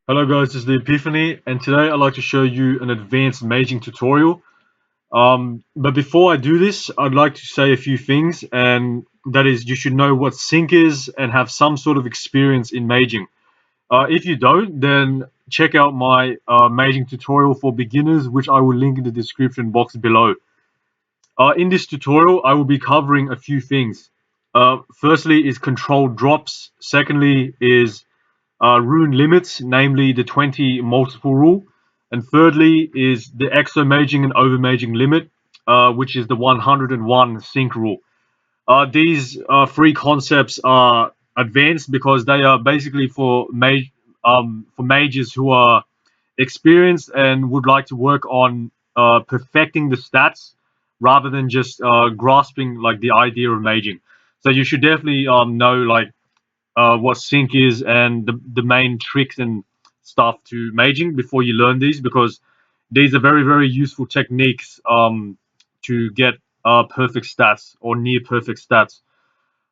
Hello guys, this is The-Epiphany, and today I'd like to show you an advanced maging tutorial. But before I do this, I'd like to say a few things, and that is you should know what sync is and have some sort of experience in maging. If you don't, then check out my maging tutorial for beginners, which I will link in the description box below. In this tutorial, I will be covering a few things. Firstly is controlled drops, secondly is Rune Limits, namely the 20 multiple rule. And thirdly is the exomaging and overmaging limit, which is the 101 sync rule. These three concepts are advanced because they are basically for mages who are experienced and would like to work on perfecting the stats rather than just grasping like the idea of maging. So you should definitely know like what sync is and the main tricks and stuff to maging before you learn these, because these are very useful techniques to get perfect stats or near perfect stats.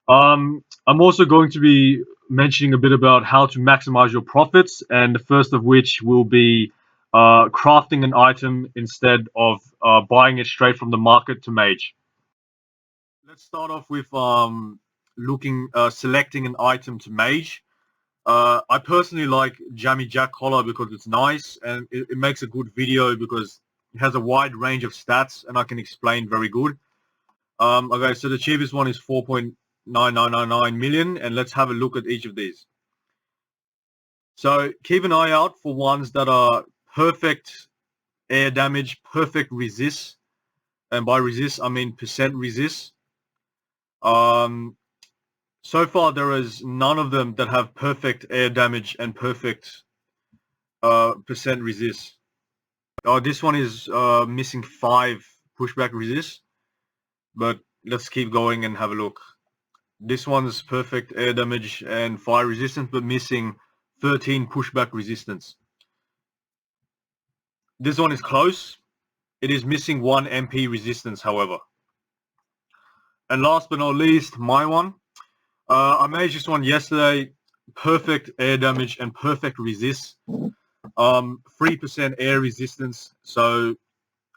I'm also going to be mentioning a bit about how to maximize your profits, and the first of which will be crafting an item instead of buying it straight from the market to mage. Let's start off with selecting an item to mage. I personally like Jammy Jack Collar because it's nice and it makes a good video because it has a wide range of stats and I can explain very good. Okay, so the cheapest one is 4.9999 million, and let's have a look at each of these. So keep an eye out for ones that are perfect air damage, perfect resist, and by resist I mean percent resist. So far there is none of them that have perfect air damage and perfect percent resist. This one is missing 5 pushback resist, but let's keep going and have a look. This one's perfect air damage and fire resistance, but missing 13 pushback resistance. This one is close. It is missing 1 MP resistance, however. And last but not least, my one. I made this one yesterday. Perfect air damage and perfect resist. 3% air resistance. So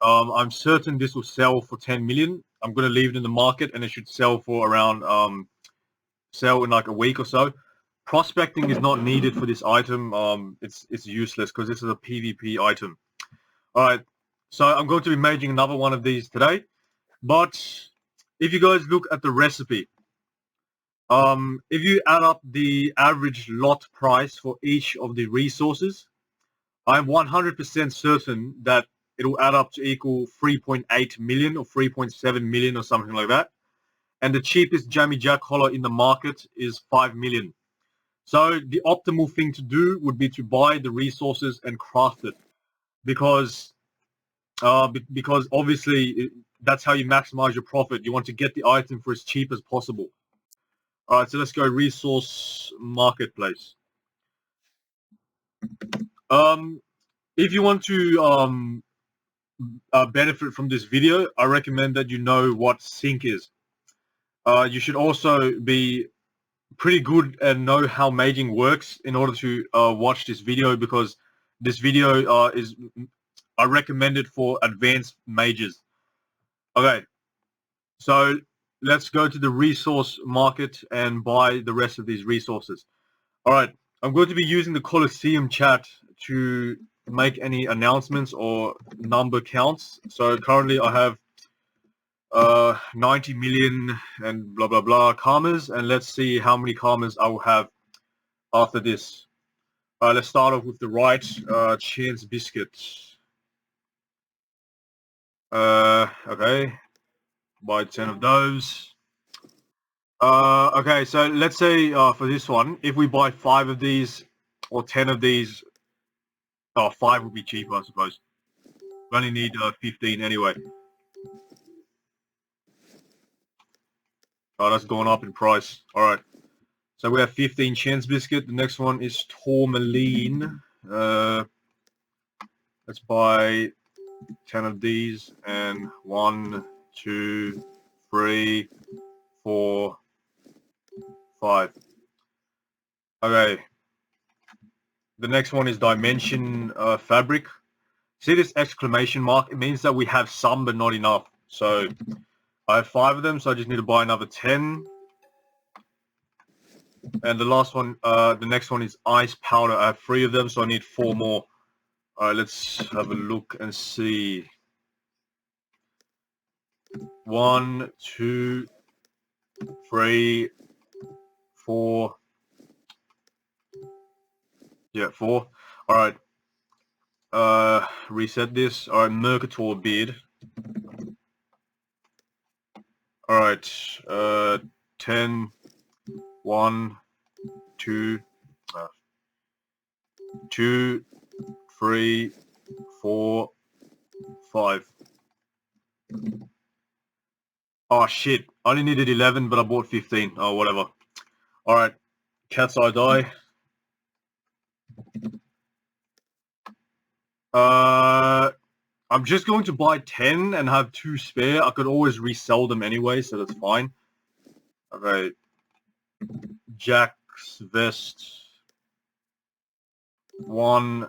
I'm certain this will sell for 10 million. I'm going to leave it in the market and it should sell for around sell in like a week or so. Prospecting is not needed for this item. It's useless because this is a PvP item. All right, so I'm going to be making another one of these today. But if you guys look at the recipe, if you add up the average lot price for each of the resources, I'm 100% certain that it'll add up to equal 3.8 million or 3.7 million or something like that. And the cheapest Jammy Jack Collar in the market is 5 million. So the optimal thing to do would be to buy the resources and craft it, because obviously that's how you maximize your profit. You want to get the item for as cheap as possible. All right, so let's go resource marketplace. If you want to benefit from this video, I recommend that you know what sync is. You should also be pretty good and know how maging works in order to watch this video, because this video is I recommend it for advanced mages. Okay, so let's go to the resource market and buy the rest of these resources. All right, I'm going to be using the Colosseum chat to make any announcements or number counts. So currently I have 90 million and blah blah blah karmas, and let's see how many karmas I will have after this. Let's start off with the right chance biscuit. Okay, buy 10 of those. Okay, so let's say for this one, if we buy 5 of these or 10 of these, 5 would be cheaper, I suppose. We only need 15 anyway. Oh, that's gone up in price. All right. So we have 15 chance biscuit. The next one is Tourmaline. Let's buy 10 of these, and 1, 2, 3, 4, 5. Okay. The next one is Dimension Fabric. See this exclamation mark? It means that we have some but not enough. So I have 5 of them, so I just need to buy another 10. And the last one, the next one is Ice Powder. I have 3 of them, so I need 4 more. Alright, let's have a look and see. 1, 2, 3, 4. Yeah, 4. Alright. Reset this. Alright, Mercator Beard. Alright, 10, 1, 2, 2, 3, 4, 5. Oh shit, I only needed 11, but I bought 15. Oh, whatever. Alright, Cat's Eye Die. I'm just going to buy 10 and have 2 spare. I could always resell them anyway, so that's fine. Okay. Jack's Vest. 1,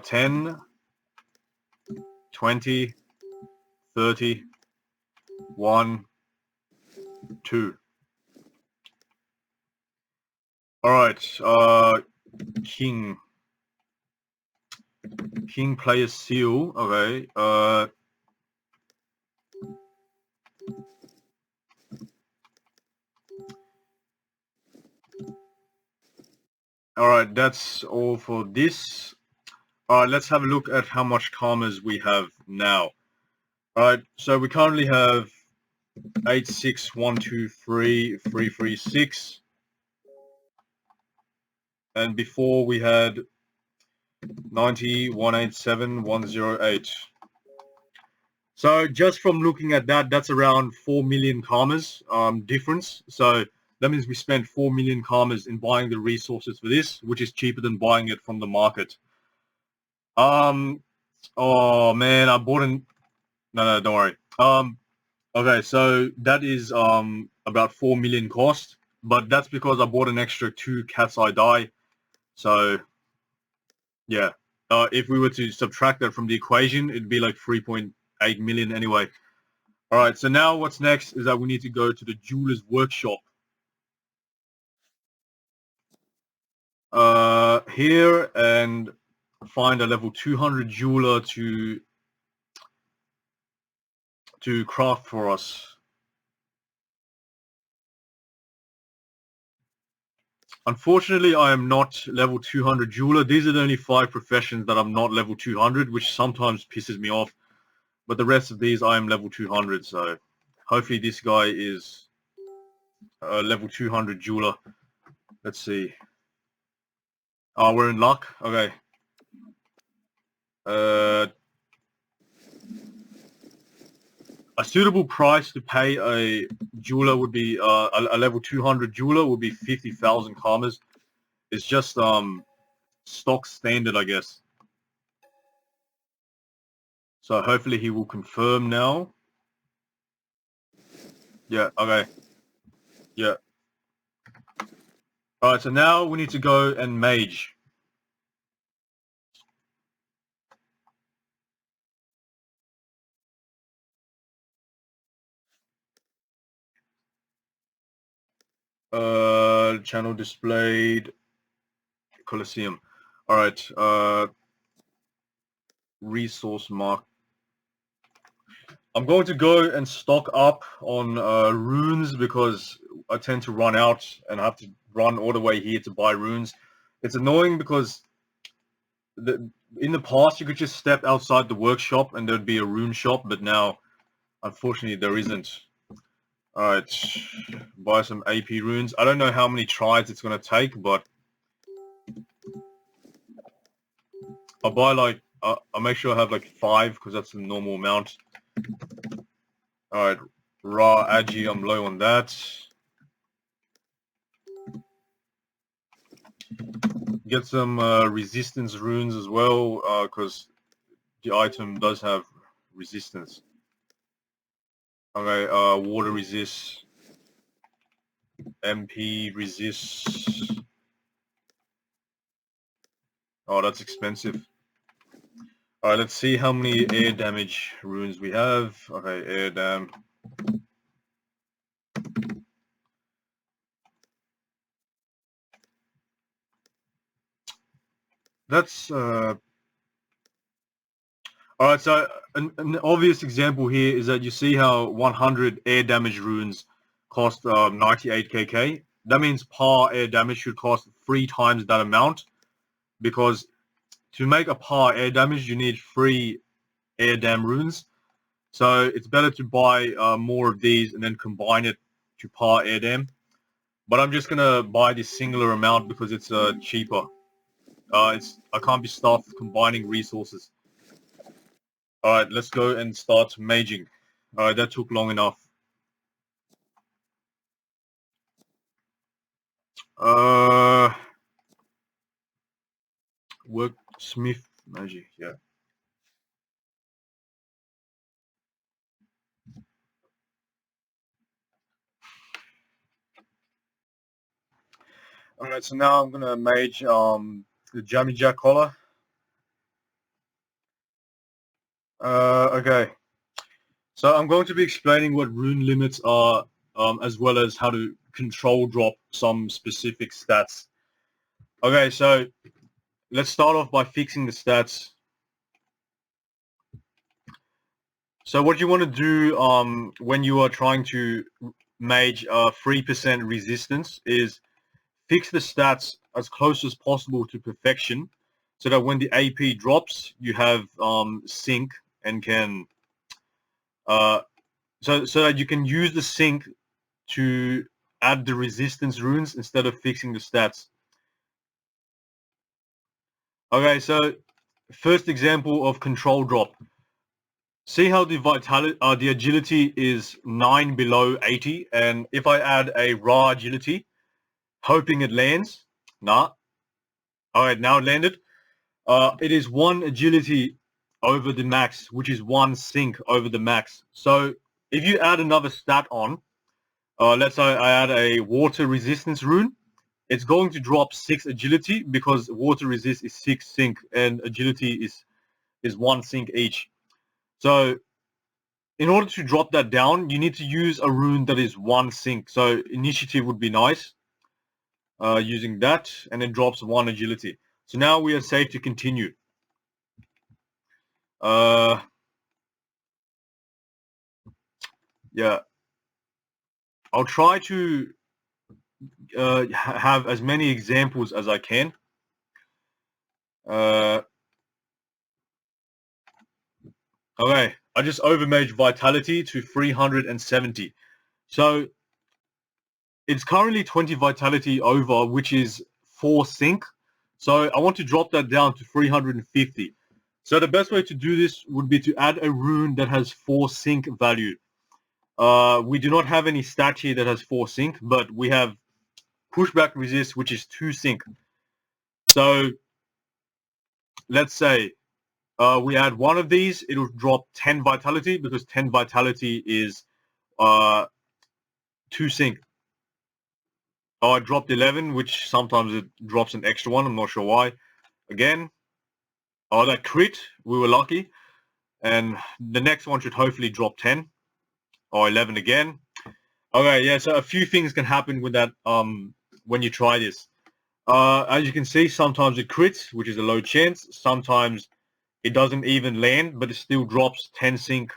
10, 20, 30, 1, 2. Alright, King Player Seal. Okay, alright, that's all for this. Alright, let's have a look at how much karmas we have now. Alright, so we currently have 8, 6, 1, 2, 3, 3, 3, 6. And before we had 90, 187, 108. So just from looking at that, that's around 4 million karmas difference. So that means we spent 4 million karmas in buying the resources for this, which is cheaper than buying it from the market. Oh man, I bought an... No, don't worry. Okay, so that is about 4 million cost, but that's because I bought an extra 2 Cat's Eye Die. So yeah, if we were to subtract that from the equation, it'd be like 3.8 million anyway. Alright, so now what's next is that we need to go to the jeweler's workshop. Here, and find a level 200 jeweler to craft for us. Unfortunately, I am not level 200 jeweler. These are the only 5 professions that I'm not level 200, which sometimes pisses me off. But the rest of these I am level 200, so hopefully this guy is a level 200 jeweler. Let's see. Oh, we're in luck? Okay. A suitable price to pay a jeweler would be, a level 200 jeweler would be 50,000 karmas. It's just stock standard, I guess. So hopefully he will confirm now. Yeah, okay. Yeah. Alright, so now we need to go and mage. Channel displayed. Colosseum. Alright, resource mark. I'm going to go and stock up on runes because I tend to run out and have to run all the way here to buy runes. It's annoying because in the past you could just step outside the workshop and there'd be a rune shop, but now unfortunately there isn't. Alright, buy some AP runes. I don't know how many tries it's going to take, but I'll buy like, I'll make sure I have like 5 because that's the normal amount. Alright, raw agi, I'm low on that. Get some resistance runes as well, because the item does have resistance. Okay, water resist, MP resist. Oh, that's expensive. All right, let's see how many air damage runes we have. Okay, air dam. That's all right. So an obvious example here is that you see how 100 air damage runes cost 98 KK. That means par air damage should cost 3 times that amount, because to make a par air damage you need 3 air dam runes. So it's better to buy more of these and then combine it to par air dam. But I'm just gonna buy this singular amount because it's cheaper. I can't be stuffed combining resources. All right, let's go and start maging. All right, that took long enough. Uh, Worksmith magic, yeah. All right, so now I'm gonna mage the Jammy Jack collar. Okay. So I'm going to be explaining what rune limits are, as well as how to control drop some specific stats. Okay, so let's start off by fixing the stats. So what you want to do when you are trying to mage 3% resistance is fix the stats as close as possible to perfection, so that when the AP drops, you have sync and can so that you can use the sync to add the resistance runes instead of fixing the stats. Okay, so first example of control drop. See how the vitality, the agility is 9 below 80, and if I add a raw agility, hoping it lands, nah. All right, now it landed. It is 1 agility over the max, which is 1 sync over the max. So if you add another stat on, let's say I add a water resistance rune, it's going to drop 6 agility because water resist is 6 sync and agility is 1 sync each. So in order to drop that down, you need to use a rune that is 1 sync. So initiative would be nice, using that, and it drops 1 agility. So now we are safe to continue. Yeah, I'll try to have as many examples as I can. Okay, I just overmaged vitality to 370. So it's currently 20 vitality over, which is 4 sync. So I want to drop that down to 350. So the best way to do this would be to add a rune that has 4 sync value. We do not have any stat here that has 4 sync, but we have pushback resist, which is 2 sync. So let's say we add one of these, it'll drop 10 vitality because 10 vitality is 2 sync. Oh, I dropped 11, which sometimes it drops an extra one. I'm not sure why. Again, oh, that crit, we were lucky. And the next one should hopefully drop 10 or 11 again. Okay, yeah, so a few things can happen with that when you try this. As you can see, sometimes it crits, which is a low chance. Sometimes it doesn't even land, but it still drops 10 sync.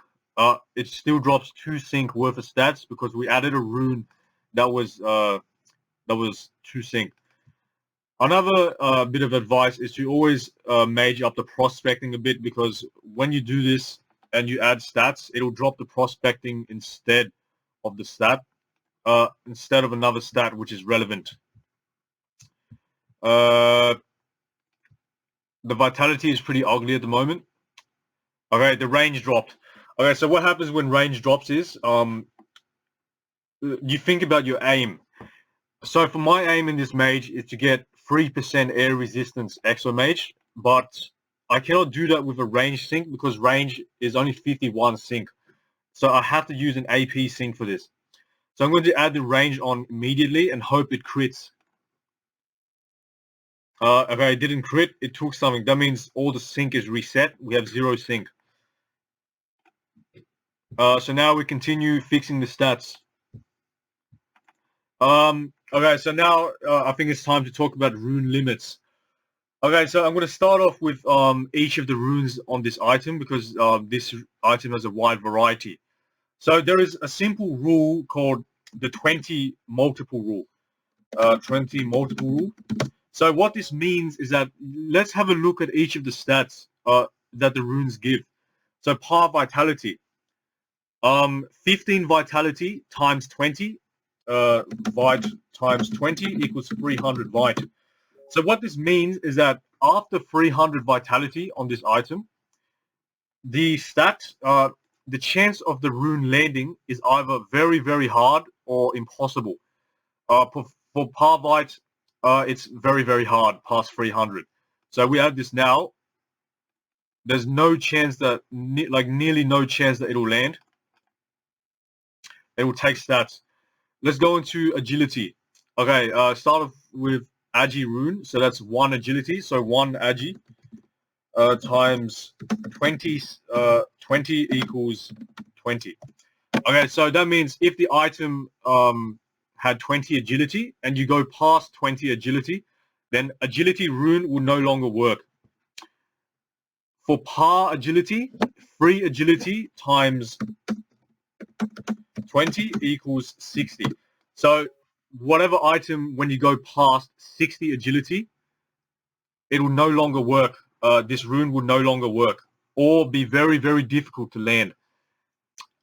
It still drops 2 sync worth of stats because we added a rune that was 2 sync. Another bit of advice is to always mage up the prospecting a bit, because when you do this and you add stats, it'll drop the prospecting instead of the stat, instead of another stat which is relevant. The vitality is pretty ugly at the moment. Okay, the range dropped. Okay, so what happens when range drops is you think about your aim. So for my aim in this mage is to get 3% air resistance exomaged, but I cannot do that with a range sync because range is only 51 sync. So I have to use an AP sync for this. So I'm going to add the range on immediately and hope it crits. Okay, it didn't crit. It took something. That means all the sync is reset. We have 0 sync. So now we continue fixing the stats. Okay, so now I think it's time to talk about rune limits. Okay, so I'm going to start off with each of the runes on this item because this item has a wide variety. So there is a simple rule called the 20 multiple rule. 20 multiple rule. So what this means is that let's have a look at each of the stats that the runes give. So par vitality. 15 vitality times 20 vit times 20 equals 300 vit. So what this means is that after 300 vitality on this item, the stat, the chance of the rune landing is either very, very hard or impossible. For par vit, it's very, very hard past 300. So we have this now. There's no chance that, nearly no chance that it'll land. It will take stats. Let's go into agility. Okay, start off with agi rune. So that's 1 agility. So 1 agi times 20. 20 equals 20. Okay, so that means if the item had 20 agility and you go past 20 agility, then agility rune will no longer work. For par agility, 3 agility times 20 equals 60. So whatever item, when you go past 60 agility, it will no longer work. This rune will no longer work or be very, very difficult to land.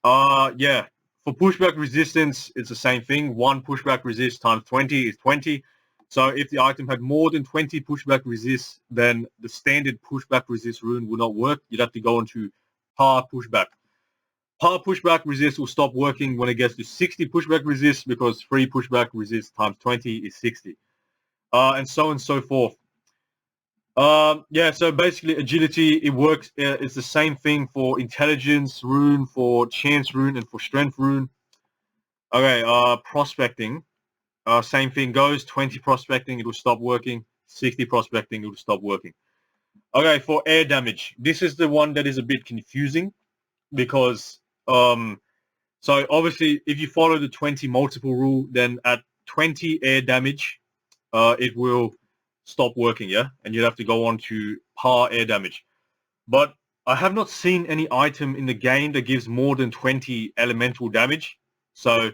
Yeah. For pushback resistance, it's the same thing. 1 pushback resist times 20 is 20. So if the item had more than 20 pushback resists, then the standard pushback resist rune will not work. You'd have to go into par pushback. Par pushback resist will stop working when it gets to 60 pushback resist because 3 pushback resist times 20 is 60. And so on and so forth. Yeah, so basically agility, it works. It's the same thing for intelligence rune, for chance rune, and for strength rune. Okay, prospecting. Same thing goes. 20 prospecting, it will stop working. 60 prospecting, it will stop working. Okay, for air damage. This is the one that is a bit confusing because, so obviously if you follow the 20 multiple rule, then at 20 air damage, it will stop working, yeah? And you'd have to go on to par air damage. But I have not seen any item in the game that gives more than 20 elemental damage. So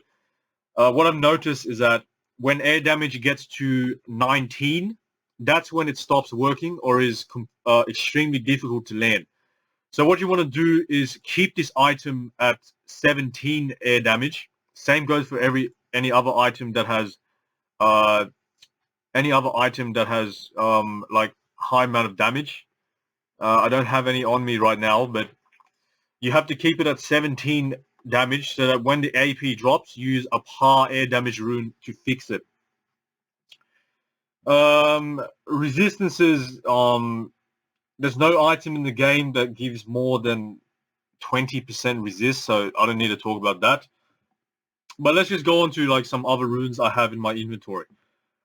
what I've noticed is that when air damage gets to 19, that's when it stops working or is extremely difficult to land. So what you want to do is keep this item at 17 air damage. Same goes for any other item that has like high amount of damage. I don't have any on me right now, but you have to keep it at 17 damage so that when the AP drops, use a par air damage rune to fix it. Resistances, there's no item in the game that gives more than 20% resist, so I don't need to talk about that. But let's just go on to like some other runes I have in my inventory.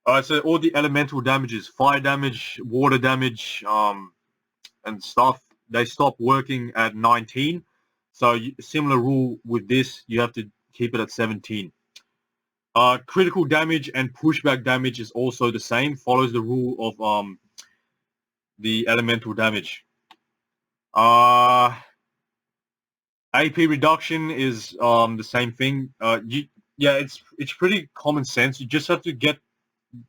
Alright, so all the elemental damages, fire damage, water damage, and stuff, they stop working at 19. So similar rule with this, you have to keep it at 17. Critical damage and pushback damage is also the same, follows the rule of the elemental damage. AP reduction is the same thing. Yeah, it's pretty common sense. You just have to get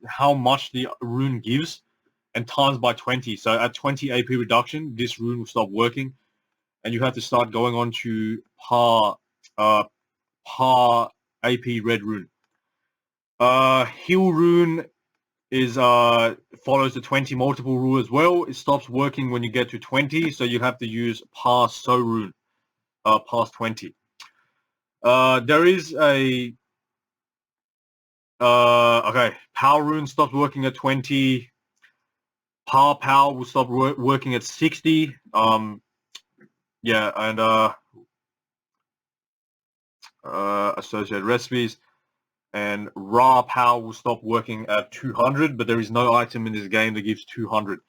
how much the rune gives and times by 20. So at 20 AP reduction, this rune will stop working, and you have to start going on to par AP red rune. Heal rune is follows the 20 multiple rule as well. It stops working when you get to 20, so you have to use par so rune past 20. There is a okay, power rune stops working at 20. Power will stop working at 60. Yeah, and associated recipes. and raw power will stop working at 200, but there is no item in this game that gives 200.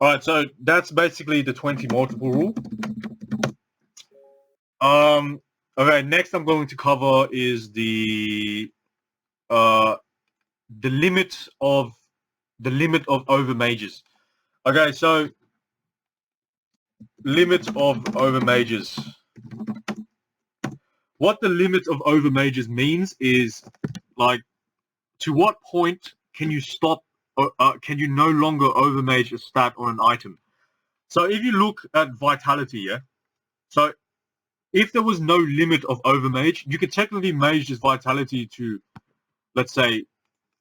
Alright, so that's basically the 20 multiple rule. Okay, next I'm going to cover is the limit of over mages. Okay, so limit of over mages. What the limit of over mages means is, like, to what point can you stop, can you no longer overmage a stat on an item? So if you look at vitality, yeah, so if there was no limit of overmage, you could technically mage this vitality to, let's say,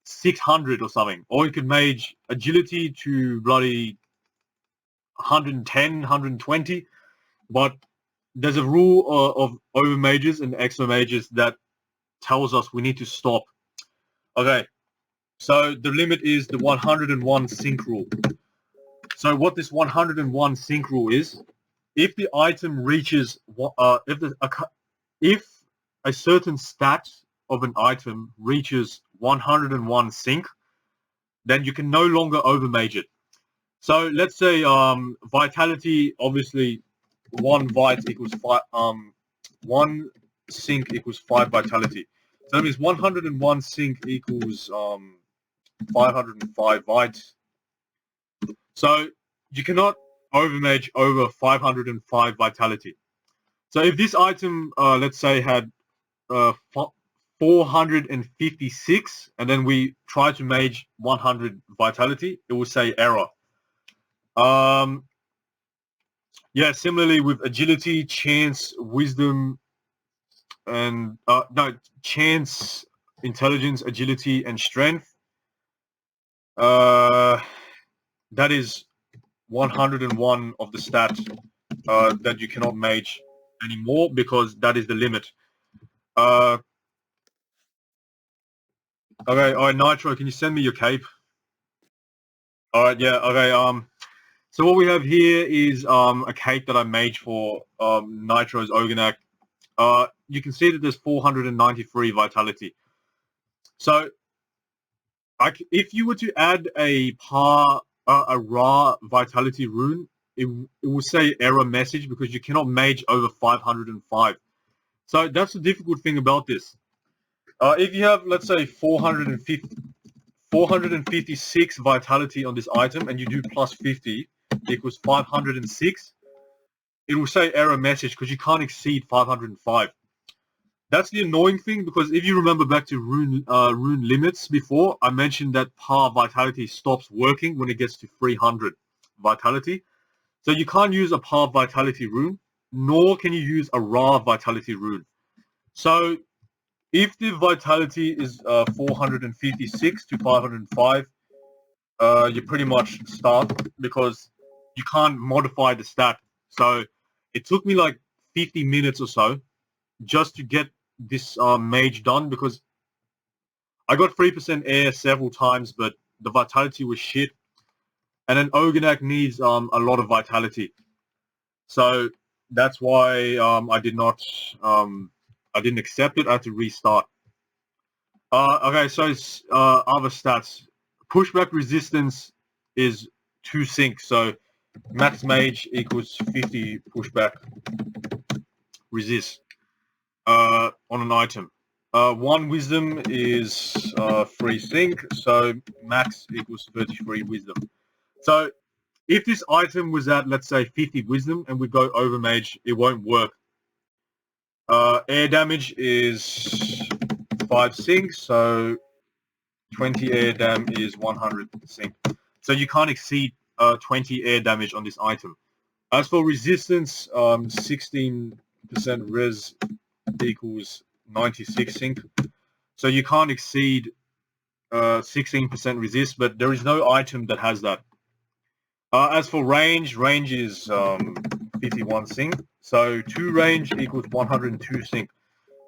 600 or something, or you could mage agility to bloody 110, 120, but there's a rule of overmages and exomages that tells us we need to stop. Okay, so the limit is the 101 sync rule. So what this 101 sync rule is, if the item reaches, if a certain stat of an item reaches 101 sync, then you can no longer overmage it. So let's say vitality, obviously, one vit equals 5. One sync equals 5 vitality. So that means 101 sync equals 505 vit. So you cannot overmage over 505 vitality. So if this item, let's say, had 456, and then we try to mage 100 vitality, it will say error. Yeah, similarly with agility, chance, wisdom, and chance, intelligence, agility, and strength. That is 101 of the stat that you cannot mage anymore, because that is the limit. Okay, alright, Nitro, can you send me your cape? Alright, yeah, okay, so what we have here is a cape that I made for Nitro's Oganac. You can see that there's 493 vitality. So if you were to add a raw vitality rune, it will say error message because you cannot mage over 505. So that's the difficult thing about this. If you have, let's say, 456 vitality on this item and you do plus 50 equals 506, it will say error message because you can't exceed 505. That's the annoying thing, because if you remember back to Rune Limits before, I mentioned that par vitality stops working when it gets to 300 vitality. So you can't use a par vitality rune, nor can you use a raw vitality rune. So if the vitality is 456 to 505, you pretty much start, because you can't modify the stat. So it took me like 50 minutes or so just to get this mage done, because I got 3% air several times, but the vitality was shit. And then Oganac needs a lot of vitality. So that's why I didn't accept it. I had to restart. Okay, so it's other stats. Pushback resistance is 2 sync, so max mage equals 50 pushback resist on an item. 1 wisdom is 3 sync, so max equals 33 wisdom. So if this item was at, let's say, 50 wisdom and we go over mage, it won't work. Air damage is 5 sync, so 20 air dam is 100 sync. So you can't exceed 20 air damage on this item. As for resistance, 16% res equals 96 sync. So you can't exceed 16% resist, but there is no item that has that. As for range is 51 sync. So 2 range equals 102 sync.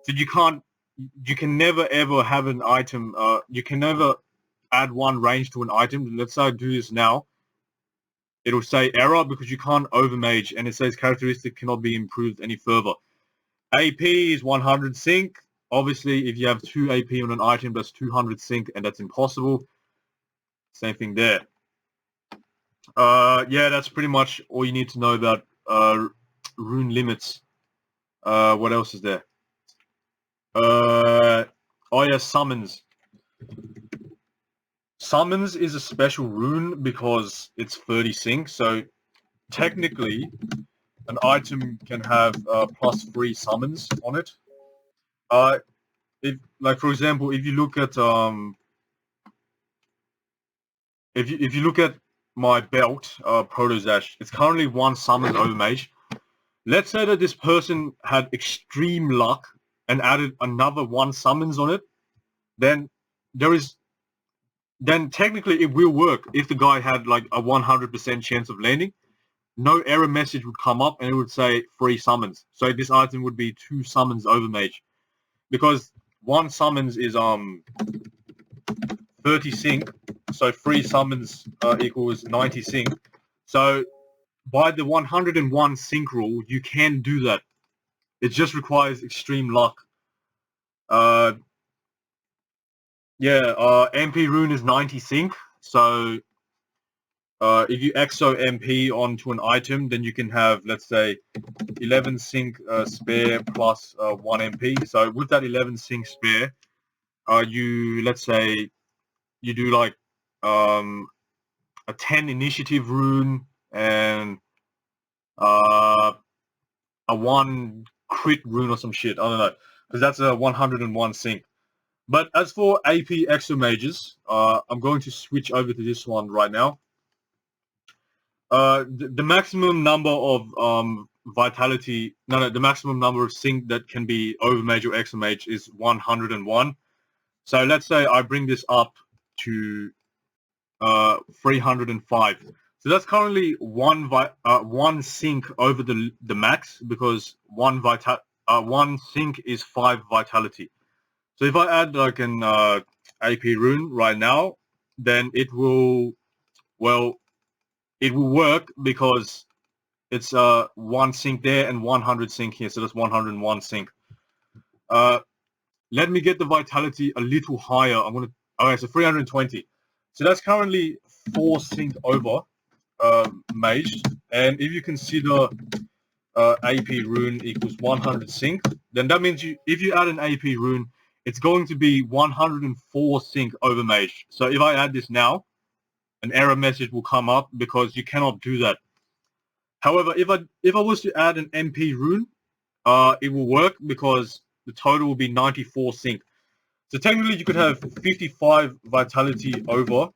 So you can never ever have an item, you can never add 1 range to an item. Let's say I do this now. It'll say error because you can't overmage, and it says characteristic cannot be improved any further. AP is 100 sync. obviously, if you have 2 AP on an item, that's 200 sync, and that's impossible. Same thing there. Yeah, that's pretty much all you need to know about Rune Limits. What else is there? Oh yeah, Summons. Summons is a special rune because it's 30 sync, so technically an item can have +3 summons on it. If, like, for example, if you look at if you look at my belt, Protozash, it's currently 1 summon over mage. Let's say that this person had extreme luck and added another 1 summons on it, then technically it will work if the guy had like a 100% chance of landing. No error message would come up and it would say 3 summons. So this item would be 2 summons over mage, because 1 summons is 30 sync, so 3 summons equals 90 sync. So by the 101 sync rule, you can do that. It just requires extreme luck. MP rune is 90 sync, so if you exo MP onto an item, then you can have, let's say, 11 sync spare plus 1 MP. So with that 11 sync spare, let's say you do like a 10 initiative rune and a 1 crit rune or some shit. I don't know, because that's a 101 sync. But as for AP exomages, I'm going to switch over to this one right now. The maximum number of the maximum number of sync that can be overmage or exomage is 101. So let's say I bring this up to 305. So that's currently one sync over the max, because one sync is 5 vitality. So if I add like an AP rune right now, then it will work, because it's 1 sync there and 100 sync here, so that's 101 sync. Let me get the vitality a little higher. Okay, so 320. So that's currently 4 sync over mage, and if you consider AP rune equals 100 sync, then that means if you add an AP rune, it's going to be 104 sync over mage. So if I add this now, an error message will come up because you cannot do that. However, if I was to add an MP rune, it will work because the total will be 94 sync. So technically you could have 55 vitality over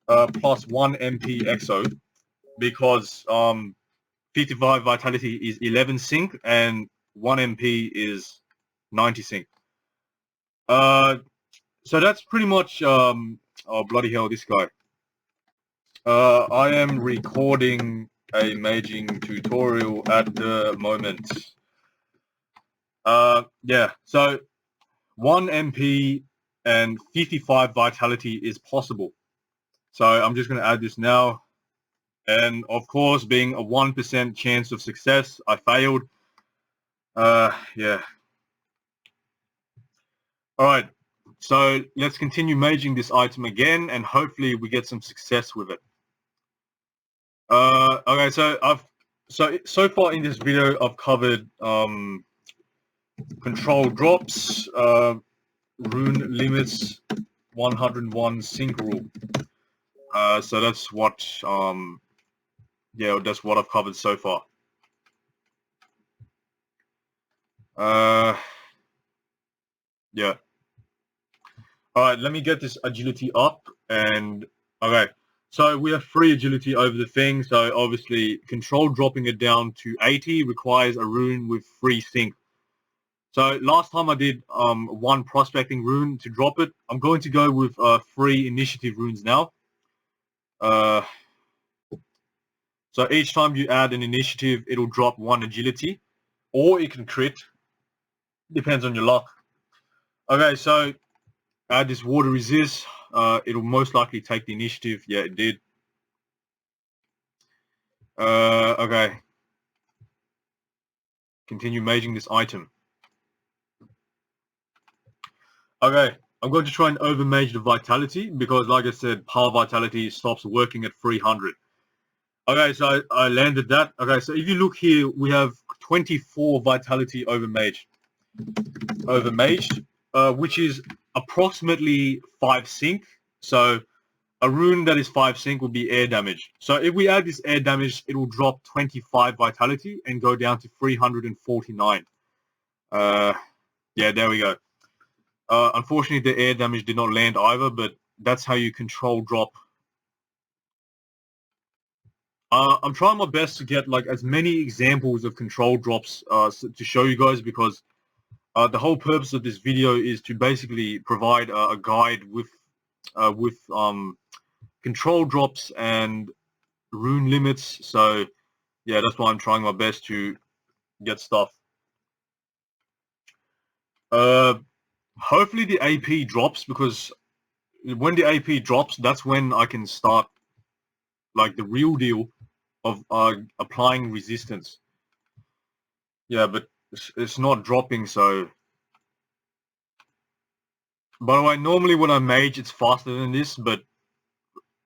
plus 1 MP exo, because 55 vitality is 11 sync and 1 MP is 90 sync. So that's pretty much oh bloody hell, this guy. I am recording a maging tutorial at the moment. Yeah, so 1 MP and 55 vitality is possible. So I'm just going to add this now. And of course, being a 1% chance of success, I failed. Yeah. Alright, so let's continue maging this item again, and hopefully we get some success with it. Okay, so far in this video I've covered control drops, rune limits, 101 sync rule. So that's what that's what I've covered so far. Yeah. Alright, let me get this agility up, and okay. So we have 3 agility over the thing, so obviously control dropping it down to 80 requires a rune with 3 sync. So last time I did 1 prospecting rune to drop it. I'm going to go with 3 initiative runes now. So each time you add an initiative, it'll drop 1 agility, or it can crit. Depends on your luck. Okay, so add this water resist. It'll most likely take the initiative. Yeah, it did. Okay. Continue maging this item. Okay, I'm going to try and overmage the vitality because, like I said, power vitality stops working at 300. Okay, so I landed that. Okay, so if you look here, we have 24 vitality overmaged, which is approximately 5 sync. So a rune that is 5 sync would be air damage. So if we add this air damage, it will drop 25 vitality and go down to 349. Yeah, there we go. Unfortunately, the air damage did not land either, but that's how you control drop. I'm trying my best to get like as many examples of control drops to show you guys because the whole purpose of this video is to basically provide a guide with control drops and rune limits. So yeah, that's why I'm trying my best to get stuff. Hopefully the AP drops because when the AP drops, that's when I can start like the real deal of applying resistance. Yeah, but it's not dropping, so... By the way, normally when I mage, it's faster than this, but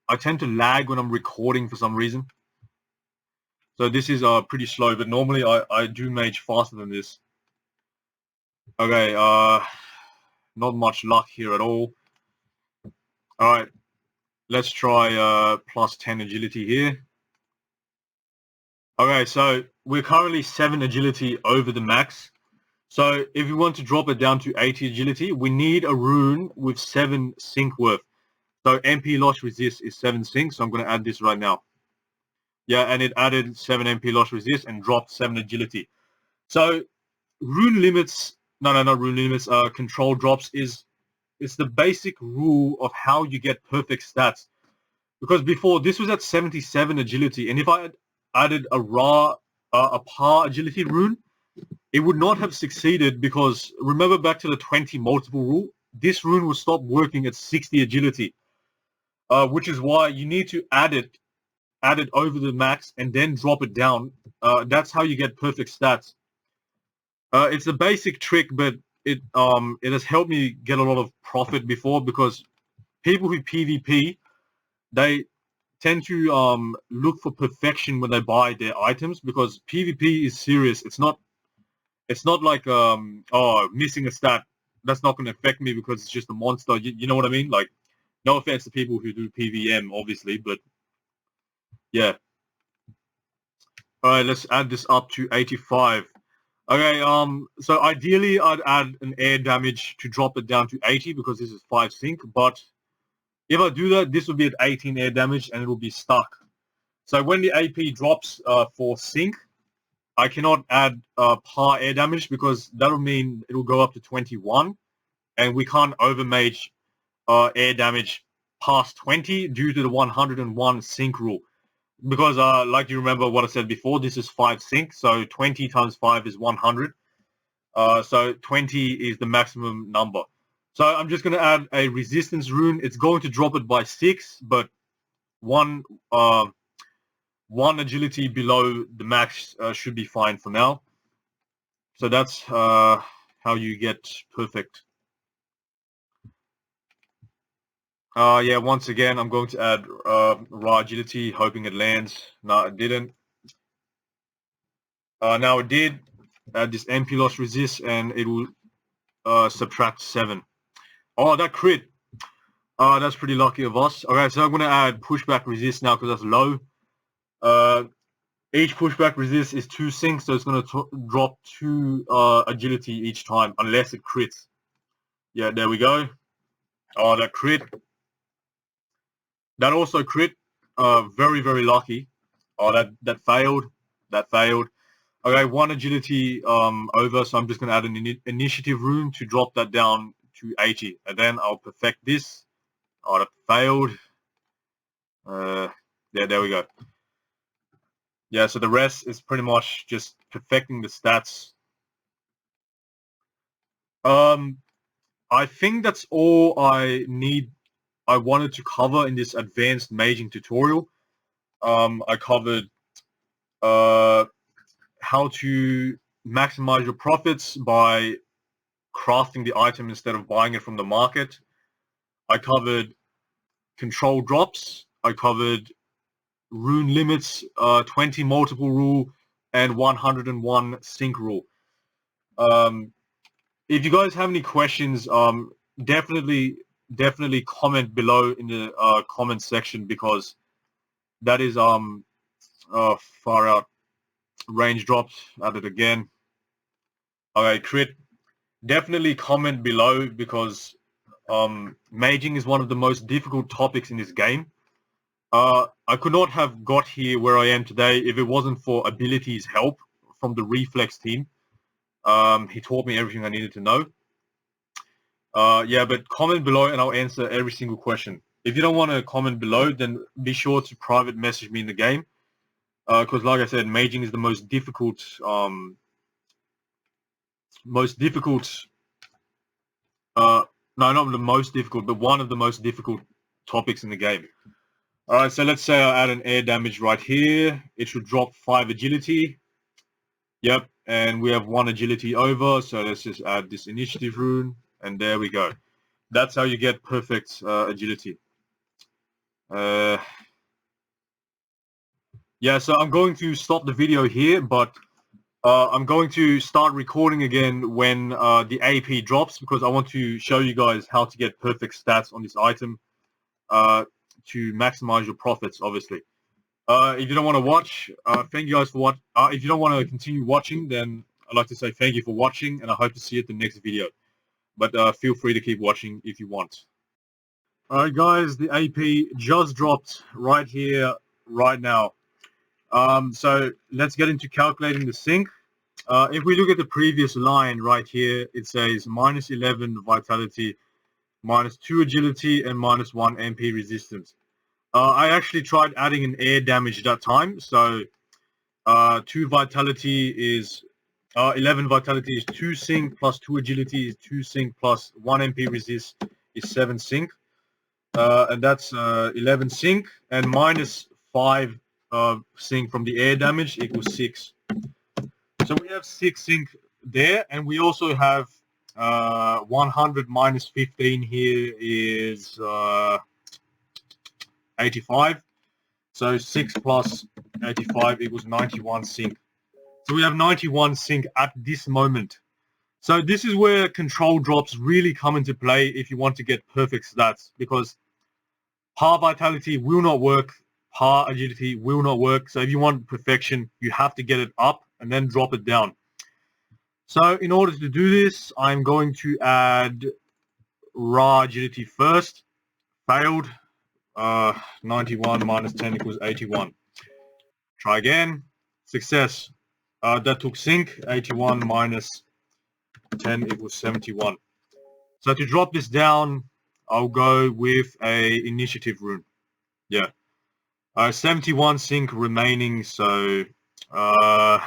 I tend to lag when I'm recording for some reason. So this is pretty slow, but normally I do mage faster than this. Okay, not much luck here at all. Alright, let's try plus 10 agility here. Okay, so we're currently 7 agility over the max. So if we want to drop it down to 80 agility, we need a rune with 7 sync worth. So MP loss resist is 7 sync, so I'm going to add this right now. Yeah, and it added 7 MP loss resist and dropped 7 agility. So rune limits, no, not rune limits, control drops it's the basic rule of how you get perfect stats. Because before, this was at 77 agility, and if I had added a par agility rune, it would not have succeeded because remember back to the 20 multiple rule, this rune will stop working at 60 agility, which is why you need to add it over the max and then drop it down. That's how you get perfect stats. It's a basic trick, but it has helped me get a lot of profit before because people who PvP, they tend to look for perfection when they buy their items because PvP is serious. It's not like missing a stat that's not going to affect me because it's just a monster. You know what I mean? Like, no offense to people who do PVM, obviously, but yeah. All right, let's add this up to 85. Okay, so ideally I'd add an air damage to drop it down to 80 because this is 5 sync, but if I do that, this will be at 18 air damage and it will be stuck. So when the AP drops for sync, I cannot add par air damage because that will mean it will go up to 21 and we can't overmage air damage past 20 due to the 101 sync rule. Because like you remember what I said before, this is 5 sync, so 20 times 5 is 100. So 20 is the maximum number. So I'm just going to add a resistance rune. It's going to drop it by 6, but one agility below the max should be fine for now. So that's how you get perfect. Yeah, once again, I'm going to add raw agility, hoping it lands. No, it didn't. Now it did. Add this MP loss resist, and it will subtract 7. Oh, that crit. That's pretty lucky of us. Okay, so I'm going to add pushback resist now because that's low. Each pushback resist is 2 sync, so it's going to drop 2 agility each time, unless it crits. Yeah, there we go. Oh, that crit. That also crit. Very, very lucky. Oh, that failed. That failed. Okay, 1 agility over, so I'm just going to add an initiative rune to drop that down to 80. And then I'll perfect this. Oh, that failed. Yeah, there we go. Yeah, so the rest is pretty much just perfecting the stats. I think that's all I wanted to cover in this advanced maging tutorial. I covered how to maximize your profits by crafting the item instead of buying it from the market. I covered control drops. I covered Rune Limits, 20 multiple rule, and 101 sync rule. If you guys have any questions, definitely comment below in the comment section, because that is far out. Range drops, added again. Okay, crit. Definitely comment below, because maging is one of the most difficult topics in this game. I could not have got here where I am today if it wasn't for Ability's help from the Reflex team. He taught me everything I needed to know. Yeah, but comment below and I'll answer every single question. If you don't want to comment below, then be sure to private message me in the game. Because like I said, maging is the most difficult, no, not the most difficult, but one of the most difficult topics in the game. Alright, so let's say I add an air damage right here. It should drop 5 agility. Yep, and we have 1 agility over, so let's just add this initiative rune, and there we go. That's how you get perfect agility. Yeah, so I'm going to stop the video here, but I'm going to start recording again when the AP drops, because I want to show you guys how to get perfect stats on this item to maximize your profits, obviously. If you don't want to watch, thank you guys for what. If you don't want to continue watching, then I'd like to say thank you for watching, and I hope to see you at the next video. But feel free to keep watching if you want. Alright guys, the AP just dropped right here, right now. So let's get into calculating the sync. If we look at the previous line right here, it says minus 11 vitality, minus 2 agility, and minus 1 MP resistance. I actually tried adding an air damage that time, so 2 vitality is 11 vitality is 2 sync, plus 2 agility is 2 sync, plus 1 MP resist is 7 sync, and that's 11 sync, and minus 5 sync from the air damage equals 6. So we have 6 sync there, and we also have 100 minus 15 here is 85. So 6 plus 85 equals 91 sync. So we have 91 sync at this moment. So this is where control drops really come into play if you want to get perfect stats, because par vitality will not work, par agility will not work. So if you want perfection, you have to get it up and then drop it down. So in order to do this, I'm going to add raw agility first. Failed. 91 minus 10 equals 81. Try again. Success. That took sync. 81 minus 10 equals 71. So to drop this down, I'll go with a initiative rune. Yeah. 71 sync remaining, so the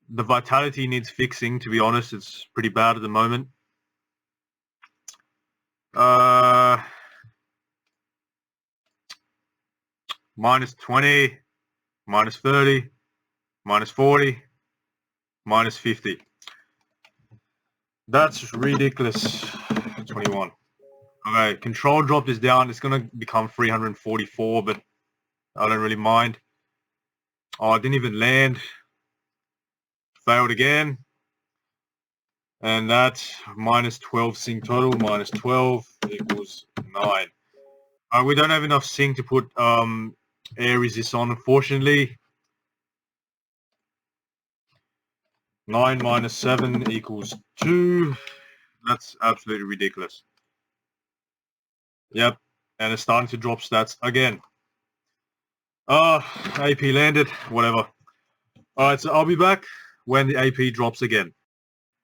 vitality needs fixing, to be honest. It's pretty bad at the moment. Minus 20, minus 30, minus 40, minus 50. That's ridiculous. 21. Okay, control drop this down. It's going to become 344, but I don't really mind. Oh, I didn't even land. Failed again. And that's minus 12 sync total. Minus 12 equals 9. We don't have enough sync to put air resist on, unfortunately. 9 minus 7 equals 2. That's absolutely ridiculous. Yep, and it's starting to drop stats again. AP landed, whatever. Alright, so I'll be back when the AP drops again.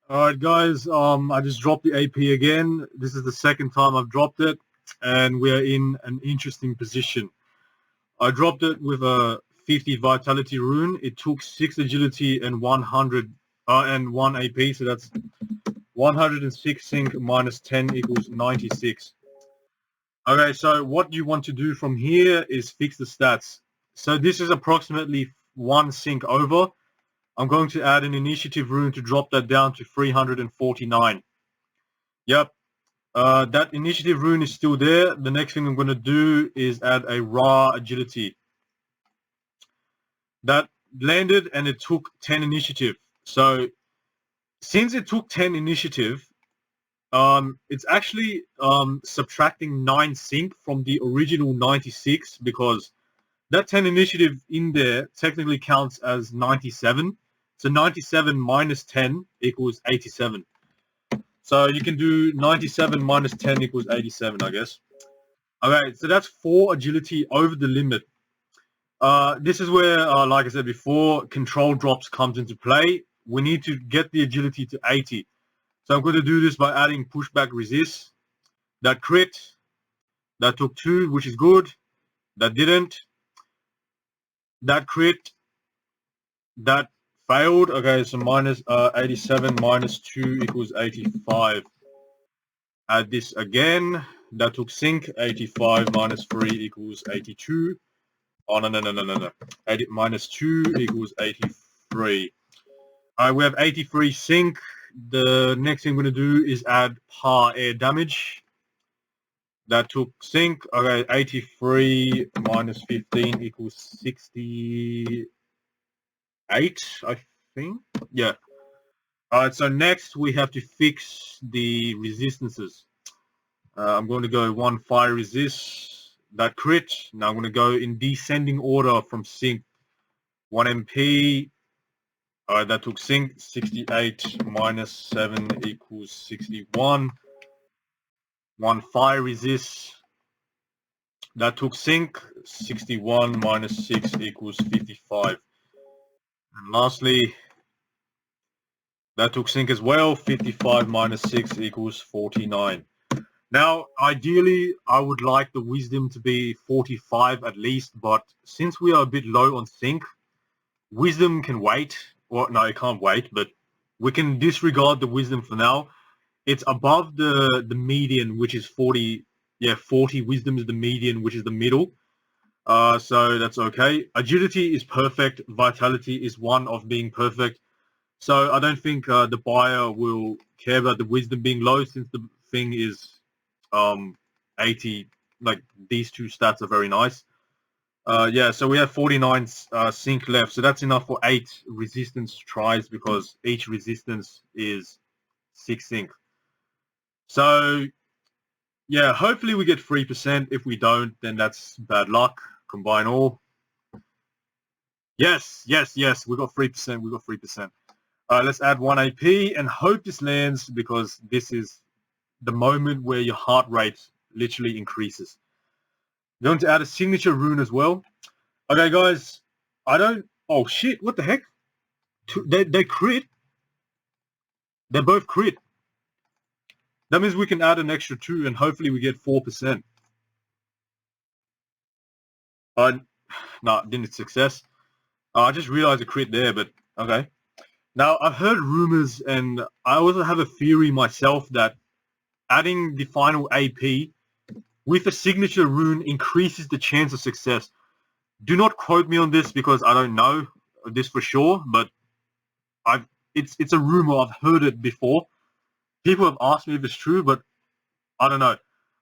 Alright guys, I just dropped the AP again. This is the second time I've dropped it, and we're in an interesting position. I dropped it with a 50 vitality rune. It took 6 agility and 100 and 1 AP, so that's 106 sync minus 10 equals 96. Okay, so what you want to do from here is fix the stats. So this is approximately 1 sync over. I'm going to add an initiative rune to drop that down to 349. Yep. That initiative rune is still there. The next thing I'm going to do is add a raw agility. That landed and it took 10 initiative. So since it took 10 initiative, it's actually subtracting 9 sync from the original 96 because that 10 initiative in there technically counts as 97. So 97 minus 10 equals 87. So you can do 97 minus 10 equals 87, I guess. Okay, so that's 4 agility over the limit. This is where, like I said before, control drops comes into play. We need to get the agility to 80. So I'm going to do this by adding pushback resist. That crit. That took 2, which is good. That didn't. That crit. That failed. Okay, so minus 87 minus 2 equals 85. Add this again. That took sync. 85 minus 3 equals 82. Oh, no. 80 minus 2 equals 83. Alright, we have 83 sync. The next thing I'm going to do is add par air damage. That took sync. Okay, 83 minus 15 equals 68, I think. Yeah. Alright, so next we have to fix the resistances. I'm going to go 1 fire resist. That crit. Now I'm going to go in descending order from sync. 1 MP. Alright, that took sync. 68 minus 7 equals 61. 1 fire resist. That took sync. 61 minus 6 equals 55. And lastly, that took sync as well. 55 minus 6 equals 49. Now, ideally, I would like the wisdom to be 45 at least, but since we are a bit low on sync, wisdom can wait. Well, no, it can't wait, but we can disregard the wisdom for now. It's above the median, which is 40. Yeah, 40 wisdom is the median, which is the middle. So that's okay. Agility is perfect. Vitality is one of being perfect. So I don't think the buyer will care about the wisdom being low since the thing is 80. Like these two stats are very nice. Yeah, so we have 49 sync left. So that's enough for 8 resistance tries because each resistance is 6 sync. So yeah, hopefully we get 3%. If we don't, then that's bad luck. Combine all. Yes. We got 3%. We got 3%. Let's add 1 AP and hope this lands because this is the moment where your heart rate literally increases. Going to add a signature rune as well. Okay, guys. Oh shit! What the heck? They crit. They're both crit. That means we can add an extra 2 and hopefully we get 4%. No, didn't success. I just realized a crit there, but okay. Now, I've heard rumors and I also have a theory myself that adding the final AP with a signature rune increases the chance of success. Do not quote me on this because I don't know this for sure, but it's a rumor. I've heard it before. People have asked me if it's true, but I don't know.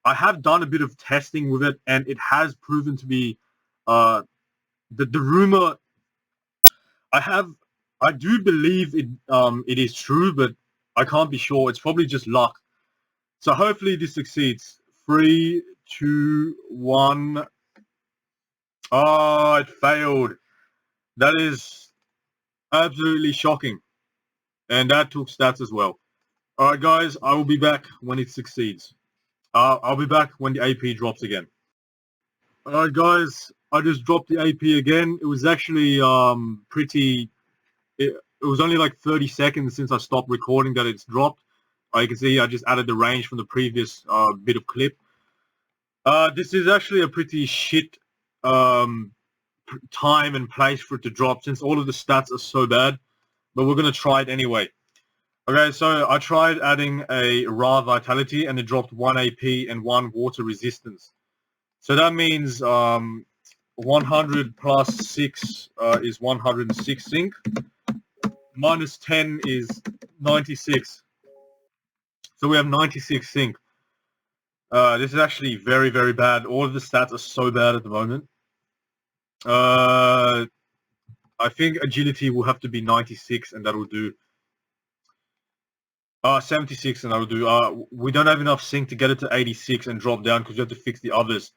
I have done a bit of testing with it, and it has proven to be the rumor. I do believe it is true, but I can't be sure. It's probably just luck. So hopefully this succeeds. 3, 2, 1. Oh, it failed. That is absolutely shocking. And that took stats as well. Alright guys, I will be back when it succeeds. I'll be back when the AP drops again. Alright guys, I just dropped the AP again. It was actually it was only like 30 seconds since I stopped recording that it's dropped. You can see I just added the range from the previous bit of clip. This is actually a pretty shit time and place for it to drop since all of the stats are so bad. But we're going to try it anyway. Okay, so I tried adding a raw vitality and it dropped 1 AP and 1 water resistance. So that means 100 plus 6 is 106 sync. minus 10 is 96. So we have 96 sync. This is actually very, very bad. All of the stats are so bad at the moment. I think agility will have to be 96 and that will do. 76 and that will do. We don't have enough sync to get it to 86 and drop down because we have to fix the others.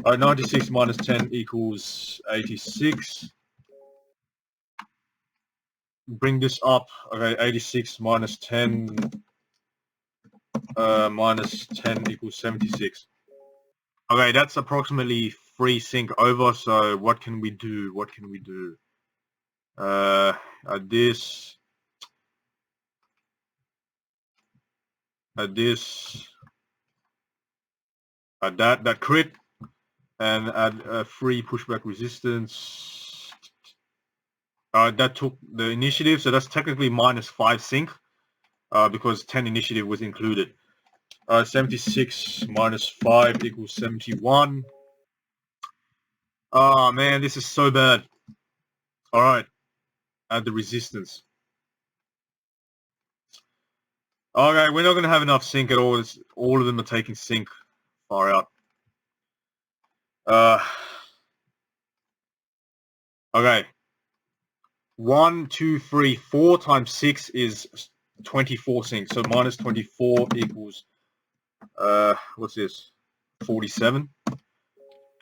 96 minus 10 equals 86. Bring this up. Okay, 86 minus 10 minus 10 equals 76. Okay, that's approximately 3 sync over. So what can we do? What can we do? Add this. Add this. Add that crit. And add a free pushback resistance. That took the initiative, so that's technically minus 5 sync because 10 initiative was included. 76 minus 5 equals 71. Oh man, this is so bad. Alright, add the resistance. Okay, we're not going to have enough sync at all. All of them are taking sync far out. Okay. 1, 2, 3, 4 times 6 is 24 sync. So minus 24 equals, what's this? 47.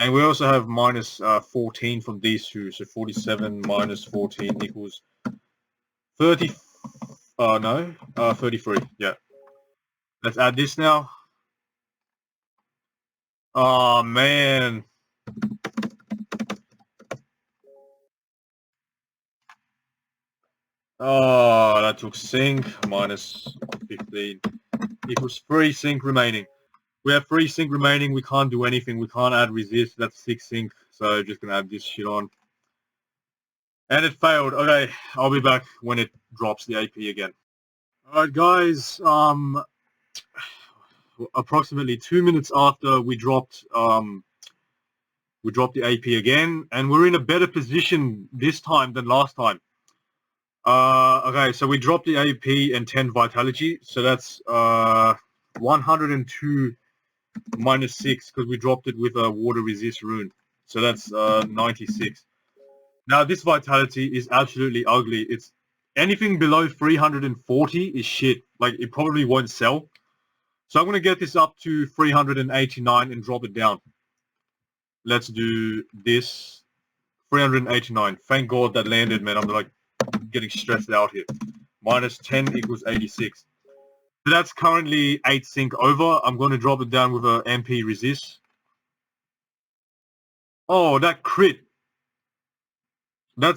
And we also have minus 14 from these two. So 47 minus 14 equals 30. No, 33. Yeah. Let's add this now. Oh, man. Oh, that took sync. Minus 15 equals 3 sync remaining. We have 3 sync remaining. We can't do anything. We can't add resist. That's 6 sync. So just going to add this shit on. And it failed. Okay, I'll be back when it drops the AP again. Alright, guys. Approximately 2 minutes after we dropped the AP again, and we're in a better position this time than last time. Okay, so we dropped the AP and 10 vitality, so that's 102 minus 6 because we dropped it with a water resist rune, so that's 96. Now this vitality is absolutely ugly. It's anything below 340 is shit. Like it probably won't sell. So I'm going to get this up to 389 and drop it down. Let's do this. 389. Thank God that landed, man. I'm like getting stressed out here. Minus 10 equals 86. So that's currently 8 sync over. I'm going to drop it down with a MP resist. Oh, that crit. That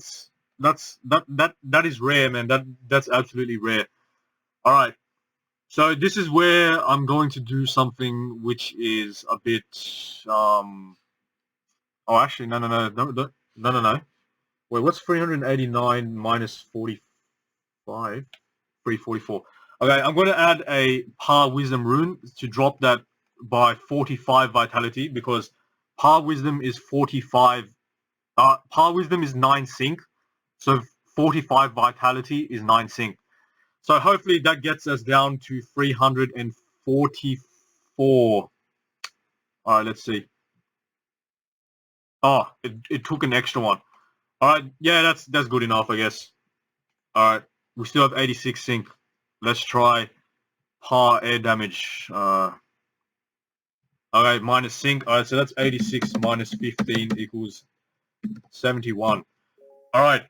is rare, man. That's absolutely rare. All right. So this is where I'm going to do something which is a bit oh, actually no. Wait, what's 389 minus 45? 344. Okay, I'm going to add a Par Wisdom rune to drop that by 45 vitality because Par Wisdom is 45. Par Wisdom is 9 sync, so 45 vitality is 9 sync. So hopefully that gets us down to 344. All right, let's see. Oh, it took an extra one. All right, yeah, that's good enough, I guess. All right, we still have 86 sync. Let's try par air damage. Okay, minus sync. All right, so that's 86 minus 15 equals 71. All right,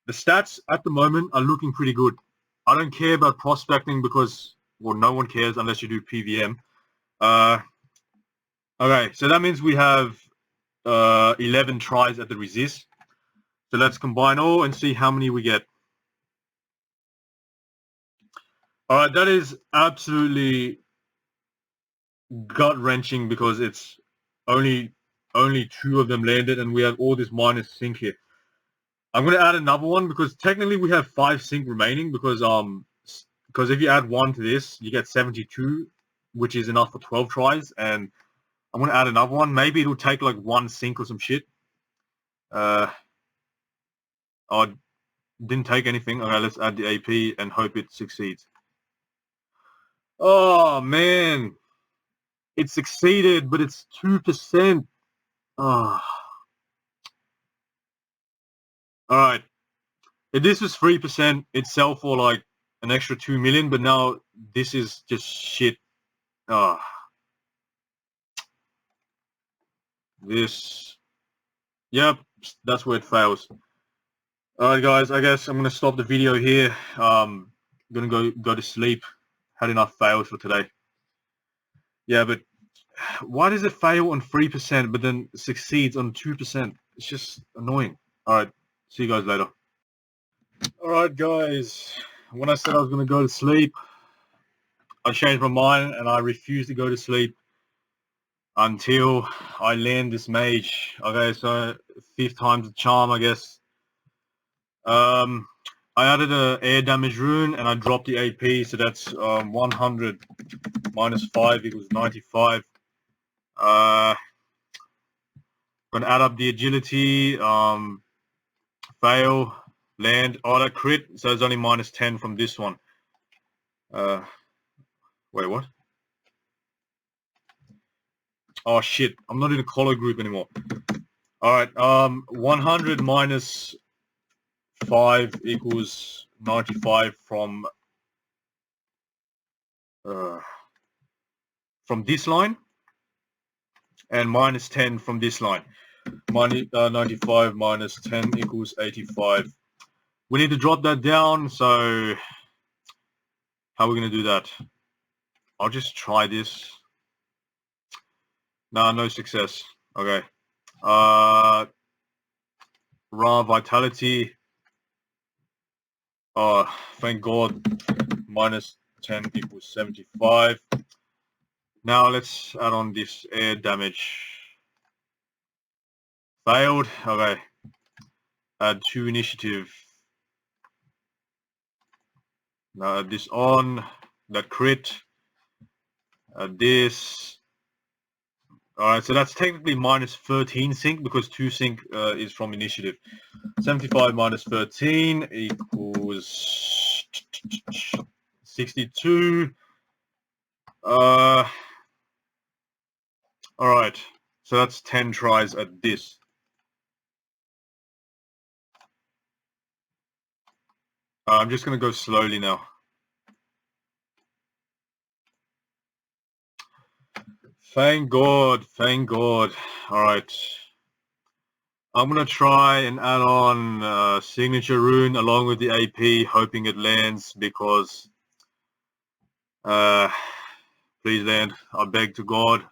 the stats at the moment are looking pretty good. I don't care about prospecting because, well, no one cares unless you do PVM. Okay, so that means we have 11 tries at the resist. So let's combine all and see how many we get. All right, that is absolutely gut-wrenching because it's only 2 of them landed and we have all this minus sync here. I'm going to add another one because technically we have 5 sync remaining because if you add 1 to this, you get 72, which is enough for 12 tries. And I'm going to add another one. Maybe it'll take like 1 sync or some shit. Didn't take anything. Okay, let's add the AP and hope it succeeds. Oh man, it succeeded, but it's 2%. Oh. All right. If this was 3%, it'd sell for like an extra 2 million, but now this is just shit. Ah. This. Yep, that's where it fails. Alright guys, I guess I'm gonna stop the video here. I'm gonna go to sleep. Had enough fails for today. Yeah, but why does it fail on 3% but then succeeds on 2%? It's just annoying. Alright, see you guys later. Alright guys, when I said I was gonna go to sleep, I changed my mind and I refused to go to sleep until I land this mage. Okay, so 5th time's the charm, I guess. I added a air damage rune and I dropped the AP, so that's 100 minus 5 equals 95. Gonna add up the agility, fail, land, that crit, so it's only minus 10 from this one. Wait, what? Oh shit, I'm not in a color group anymore. Alright, 100 minus 5 equals 95 from this line, and minus 10 from this line. 95 minus 10 equals 85. We need to drop that down, so how are we going to do that? I'll just try this. Nah, no success. Okay. Raw vitality. Oh, thank God. Minus 10 equals 75. Now let's add on this air damage. Failed. Okay. Add 2 initiative. Now add this on. That crit. Add this. Alright, so that's technically minus 13 sync because 2 sync is from initiative. 75 minus 13 equals 62. Alright, so that's 10 tries at this. I'm just going to go slowly now. Thank God, thank God. Alright. I'm going to try and add on signature rune along with the AP, hoping it lands because please land. I beg to God.